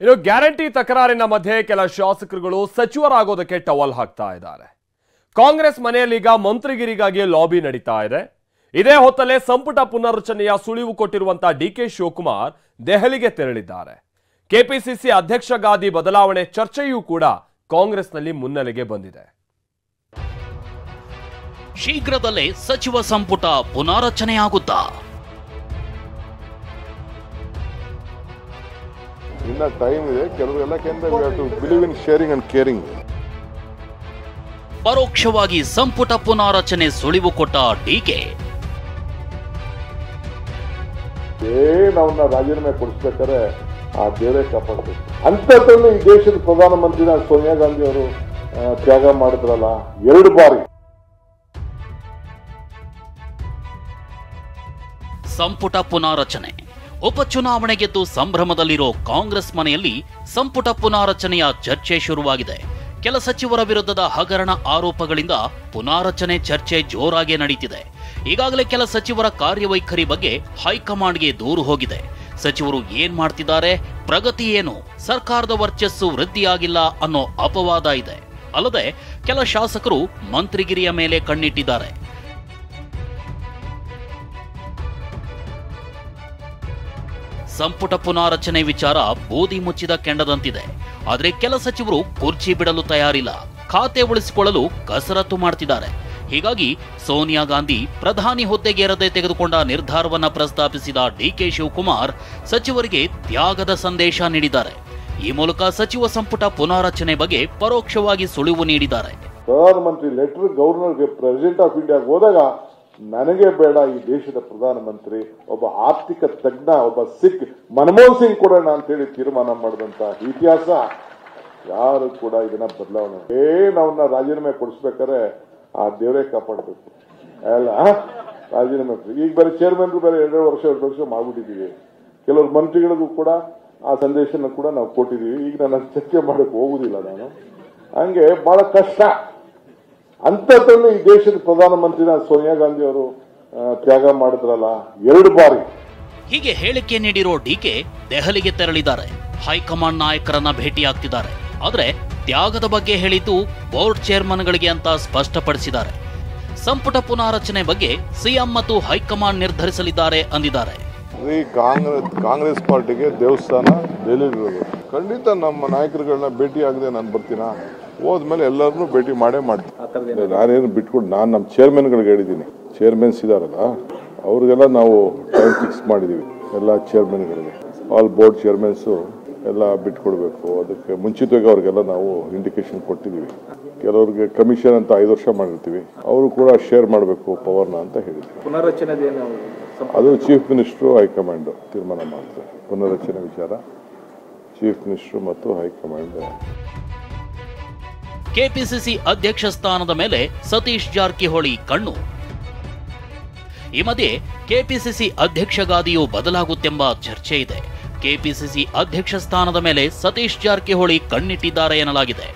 ಇನ್ನು ಗ್ಯಾರಂಟಿ ತಕರಾರಿನ ಮಧ್ಯೆ ಕೆಲ ಶಾಸಕರುಗಳು ಸಚಿವರಾಗೋದಕ್ಕೆ ಟವಲ್ ಹಾಕ್ತಾ ಇದ್ದಾರೆ. ಕಾಂಗ್ರೆಸ್ ಮನೆಯಲ್ಲೀಗ ಮಂತ್ರಿಗಿರಿಗಾಗಿ ಲಾಬಿ ನಡೀತಾ ಇದೆ. ಇದೇ ಹೊತ್ತಲ್ಲೇ ಸಂಪುಟ ಪುನರ್ರಚನೆಯ ಸುಳಿವು ಕೊಟ್ಟಿರುವಂತಹ ಡಿಕೆ ಶಿವಕುಮಾರ್ ದೆಹಲಿಗೆ ತೆರಳಿದ್ದಾರೆ. ಕೆಪಿಸಿಸಿ ಅಧ್ಯಕ್ಷ ಗಾದಿ ಬದಲಾವಣೆ ಚರ್ಚೆಯೂ ಕೂಡ ಕಾಂಗ್ರೆಸ್ನಲ್ಲಿ ಮುನ್ನೆಲೆಗೆ ಬಂದಿದೆ. ಶೀಘ್ರದಲ್ಲೇ ಸಚಿವ ಸಂಪುಟ ಪುನಾರಚನೆಯಾಗುತ್ತಾ? ಇನ್ನ ಟೈಮ್ ಇದೆ. ಕೆಲವರೆಲ್ಲ believe in sharing and caring. ಪರೋಕ್ಷವಾಗಿ ಸಂಪುಟ ಪುನಾರಚನೆ ಸುಳಿವು ಕೊಟ್ಟ ಡಿಕೆ. ನಾವನ್ನ ರಾಜೀನಾಮೆ ಕೊಡಿಸ್ಬೇಕಾದ್ರೆ ಆ ದೇವರೇ ಕಾಪಾಡಬೇಕು. ಅಂತದ್ರಲ್ಲಿ ಈ ದೇಶದ ಪ್ರಧಾನಮಂತ್ರಿನ ಸೋನಿಯಾ ಗಾಂಧಿ ಅವರು ತ್ಯಾಗ ಮಾಡಿದ್ರಲ್ಲ 2 ಬಾರಿ. ಸಂಪುಟ ಪುನಾರಚನೆ. ಉಪಚುನಾವಣೆ ಗೆದ್ದು ಸಂಭ್ರಮದಲ್ಲಿರೋ ಕಾಂಗ್ರೆಸ್ ಮನೆಯಲ್ಲಿ ಸಂಪುಟ ಪುನಾರಚನೆಯ ಚರ್ಚೆ ಶುರುವಾಗಿದೆ. ಕೆಲ ಸಚಿವರ ವಿರುದ್ಧದ ಹಗರಣ ಆರೋಪಗಳಿಂದ ಪುನಾರಚನೆ ಚರ್ಚೆ ಜೋರಾಗಿ ನಡೀತಿದೆ. ಈಗಾಗಲೇ ಕೆಲ ಸಚಿವರ ಕಾರ್ಯವೈಖರಿ ಬಗ್ಗೆ ಹೈಕಮಾಂಡ್ಗೆ ದೂರು ಹೋಗಿದೆ. ಸಚಿವರು ಏನ್ ಮಾಡ್ತಿದ್ದಾರೆ, ಪ್ರಗತಿ ಏನು, ಸರ್ಕಾರದ ವರ್ಚಸ್ಸು ವೃದ್ಧಿಯಾಗಿಲ್ಲ ಅನ್ನೋ ಅಪವಾದ ಇದೆ. ಅಲ್ಲದೆ ಕೆಲ ಶಾಸಕರು ಮಂತ್ರಿಗಿರಿಯ ಮೇಲೆ ಕಣ್ಣಿಟ್ಟಿದ್ದಾರೆ. ಸಂಪುಟ ಪುನಾರಚನೆ ವಿಚಾರ ಬೂದಿ ಮುಚ್ಚಿದ ಕೆಂಡದಂತಿದೆ. ಆದರೆ ಕೆಲ ಸಚಿವರು ಕುರ್ಚಿ ಬಿಡಲು ತಯಾರಿಲ್ಲ, ಖಾತೆ ಉಳಿಸಿಕೊಳ್ಳಲು ಕಸರತ್ತು ಮಾಡ್ತಿದ್ದಾರೆ. ಹೀಗಾಗಿ ಸೋನಿಯಾ ಗಾಂಧಿ ಪ್ರಧಾನಿ ಹುದ್ದೆಗೇರದೆ ತೆಗೆದುಕೊಂಡ ನಿರ್ಧಾರವನ್ನ ಪ್ರಸ್ತಾಪಿಸಿದ ಡಿಕೆ ಶಿವಕುಮಾರ್ ಸಚಿವರಿಗೆ ತ್ಯಾಗದ ಸಂದೇಶ ನೀಡಿದ್ದಾರೆ. ಈ ಮೂಲಕ ಸಚಿವ ಸಂಪುಟ ಪುನಾರಚನೆ ಬಗ್ಗೆ ಪರೋಕ್ಷವಾಗಿ ಸುಳಿವು ನೀಡಿದ್ದಾರೆ. ಪ್ರಧಾನಮಂತ್ರಿ ಲೆಟರ್ ಗವರ್ನರ್ಗೆ ಪ್ರೆಸಿಡೆಂಟ್ ಆಫ್ ಇಂಡಿಯಾಗೆ ಹೋದಾಗ ನನಗೆ ಬೇಡ ಈ ದೇಶದ ಪ್ರಧಾನಮಂತ್ರಿ, ಒಬ್ಬ ಆರ್ಥಿಕ ತಜ್ಞ, ಒಬ್ಬ ಸಿಖ್ ಮನಮೋಹನ್ ಸಿಂಗ್ ಕೊಡೋಣ ಅಂತೇಳಿ ತೀರ್ಮಾನ ಮಾಡಿದಂತ ಇತಿಹಾಸ ಯಾರು ಕೂಡ ಇದನ್ನ ಬದಲಾವಣೆ. ನಾವನ್ನ ರಾಜೀನಾಮೆ ಕೊಡಿಸ್ಬೇಕಾದ್ರೆ ಆ ದೇವರೇ ಕಾಪಾಡಬೇಕು. ಅಲ್ಲ ರಾಜೀನಾಮೆ ಈಗ ಬೇರೆ ಚೇರ್ಮನ್ ಬೇರೆ 2 ವರ್ಷ ಮಾಡ್ಬಿಟ್ಟಿದೀವಿ. ಕೆಲವರು ಮಂತ್ರಿಗಳಿಗೂ ಕೂಡ ಆ ಸಂದೇಶನ ಕೂಡ ನಾವು ಕೊಟ್ಟಿದೀವಿ. ಈಗ ನಾನು ಚರ್ಚೆ ಮಾಡಕ್ಕೆ ಹೋಗುದಿಲ್ಲ ನಾನು. ಹಂಗೆ ಬಹಳ ಕಷ್ಟ. ಅಂತದ್ರಲ್ಲಿ ಈ ದೇಶದ ಪ್ರಧಾನಮಂತ್ರಿನ ಸೋನಿಯಾ ಗಾಂಧಿ ಅವರು ತ್ಯಾಗ ಮಾಡಿದ್ರಲ್ಲ 2 ಬಾರಿ. ಹೀಗೆ ಹೇಳಿಕೆ ನೀಡಿರೋ ಡಿಕೆ ದೆಹಲಿಗೆ ತೆರಳಿದ್ದಾರೆ. ಹೈಕಮಾಂಡ್ ನಾಯಕರನ್ನ ಭೇಟಿಯಾಗ್ತಿದ್ದಾರೆ. ಆದ್ರೆ ತ್ಯಾಗದ ಬಗ್ಗೆ ಹೇಳಿದ್ದು ಬೋರ್ಡ್ ಚೇರ್ಮನ್ಗಳಿಗೆ ಅಂತ ಸ್ಪಷ್ಟಪಡಿಸಿದ್ದಾರೆ. ಸಂಪುಟ ಪುನಾರಚನೆ ಬಗ್ಗೆ ಸಿಎಂ ಮತ್ತು ಹೈಕಮಾಂಡ್ ನಿರ್ಧರಿಸಲಿದ್ದಾರೆ ಅಂದಿದ್ದಾರೆ. ಕಾಂಗ್ರೆಸ್ ಪಾರ್ಟಿಗೆ ದೇವಸ್ಥಾನ ದೆಹಲಿಲಿರೋದು. ಖಂಡಿತ ನಮ್ಮ ನಾಯಕರುಗಳನ್ನ ಭೇಟಿ ಆಗದೆ ನಾನು ಬರ್ತೀನಾ? ಹೋದ್ಮೇಲೆ ಎಲ್ಲರನ್ನೂ ಭೇಟಿ ಮಾಡೇ ಮಾಡ್ತೀನಿ. ನಾನೇನು ಬಿಟ್ಕೊಟ್ಟು ನಾನು ನಮ್ಮ ಚೇರ್ಮನ್ಗಳಿಗೆ ಹೇಳಿದ್ದೀನಿ. ಚೇರ್ಮನ್ಸ್ ಇದಾರಲ್ಲ ಅವ್ರಿಗೆಲ್ಲ ನಾವು ಟೈಮ್ ಫಿಕ್ಸ್ ಮಾಡಿದ್ದೀವಿ. ಎಲ್ಲ ಚೇರ್ಮನ್ಗಳಿಗೆ, ಆಲ್ ಬೋರ್ಡ್ ಚೇರ್ಮನ್ಸು ಎಲ್ಲ ಬಿಟ್ಕೊಡ್ಬೇಕು. ಅದಕ್ಕೆ ಮುಂಚಿತವಾಗಿ ಅವ್ರಿಗೆಲ್ಲ ನಾವು ಇಂಡಿಕೇಶನ್ ಕೊಟ್ಟಿದ್ದೀವಿ. ಕೆಲವ್ರಿಗೆ ಕಮಿಷನ್ ಅಂತ 5 ವರ್ಷ ಮಾಡಿರ್ತೀವಿ, ಅವರು ಕೂಡ ಶೇರ್ ಮಾಡಬೇಕು ಪವರ್ನ ಅಂತ ಹೇಳಿದ್ವಿ. ಪುನರ್ರಚನೆ ಅದು ಚೀಫ್ ಮಿನಿಸ್ಟ್ರು ಹೈಕಮಾಂಡ್ ತೀರ್ಮಾನ ಮಾಡ್ತಾರೆ. ಪುನರ್ರಚನೆ ವಿಚಾರ ಚೀಫ್ ಮಿನಿಸ್ಟ್ರು ಮತ್ತು ಹೈಕಮಾಂಡ್. ಕೆಪಿಸಿಸಿ ಅಧ್ಯಕ್ಷ ಸ್ಥಾನದ ಮೇಲೆ ಸತೀಶ್ ಜಾರಕಿಹೊಳಿ ಕಣ್ಣು. ಈ ಮಧ್ಯೆ ಕೆಪಿಸಿಸಿ ಅಧ್ಯಕ್ಷ ಗಾದಿಯು ಬದಲಾಗುತ್ತೆಂಬ ಚರ್ಚೆ ಇದೆ. ಕೆಪಿಸಿಸಿ ಅಧ್ಯಕ್ಷ ಸ್ಥಾನದ ಮೇಲೆ ಸತೀಶ್ ಜಾರಕಿಹೊಳಿ ಕಣ್ಣಿಟ್ಟಿದ್ದಾರೆ ಎನ್ನಲಾಗಿದೆ.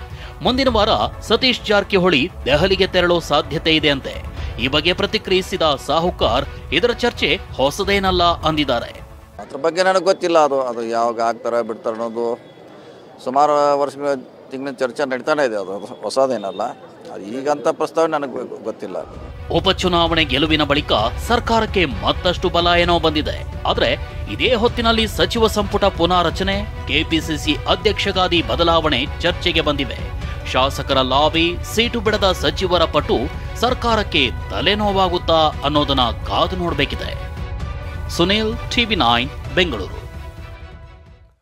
ಮುಂದಿನ ವಾರ ಸತೀಶ್ ಜಾರಕಿಹೊಳಿ ದೆಹಲಿಗೆ ತೆರಳೋ ಸಾಧ್ಯತೆ ಇದೆ ಅಂತೆ. ಈ ಬಗ್ಗೆ ಪ್ರತಿಕ್ರಿಯಿಸಿದ ಸಾಹುಕಾರ್ ಇದರ ಚರ್ಚೆ ಹೊಸದೇನಲ್ಲ ಅಂದಿದ್ದಾರೆ. ಅದ್ರ ಬಗ್ಗೆ ನನಗೆ ಗೊತ್ತಿಲ್ಲ. ಅದು ಯಾವಾಗ ಆಗ್ತಾರೆ ಬಿಡ್ತಾರೆ ಅನ್ನೋದು ಸುಮಾರು ವರ್ಷಗಳ ತಿಂಗಳಿನ ಚರ್ಚೆ ನಡೀತಾನೆ ಇದೆ. ಅದು ಹೊಸದೇನಲ್ಲ. ಅದು ಈಗಂತ ಪ್ರಸ್ತಾವ ನನಗೆ ಗೊತ್ತಿಲ್ಲ. ಉಪಚುನಾವಣೆ ಗೆಲುವಿನ ಬಳಿಕ ಸರ್ಕಾರಕ್ಕೆ ಮತ್ತಷ್ಟು ಬಲ ಏನೋ ಬಂದಿದೆ. ಆದ್ರೆ ಇದೇ ಹೊತ್ತಿನಲ್ಲಿ ಸಚಿವ ಸಂಪುಟ ಪುನಾರಚನೆ, ಕೆಪಿಸಿಸಿ ಅಧ್ಯಕ್ಷಗಾದಿ ಬದಲಾವಣೆ ಚರ್ಚೆಗೆ ಬಂದಿವೆ. ಶಾಸಕರ ಲಾಬಿ, ಸೀಟು ಬಿಡದ ಸಚಿವರ ಪಟ್ಟು ಸರ್ಕಾರಕ್ಕೆ ತಲೆನೋವಾಗುತ್ತಾ ಅನ್ನೋದನ್ನ ಕಾದು ನೋಡಬೇಕಿದೆ. ಸುನೀಲ್, TV9 ಬೆಂಗಳೂರು.